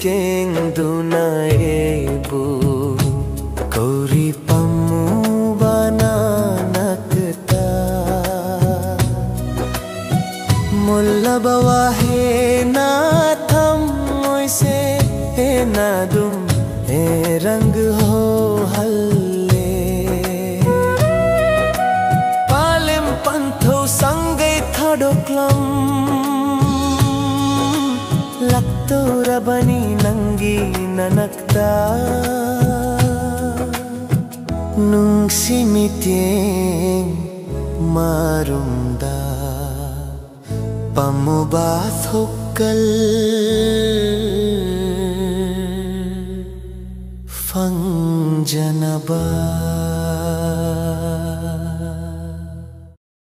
simiteng dunaebu kauri pamu bananakta mulla bawahe na tham moise he na dum he rang ho halle palem pantho sangai thadoklam laktora bani nangi nanakta nungsimiteng marumda pamuba thokal fangjanaba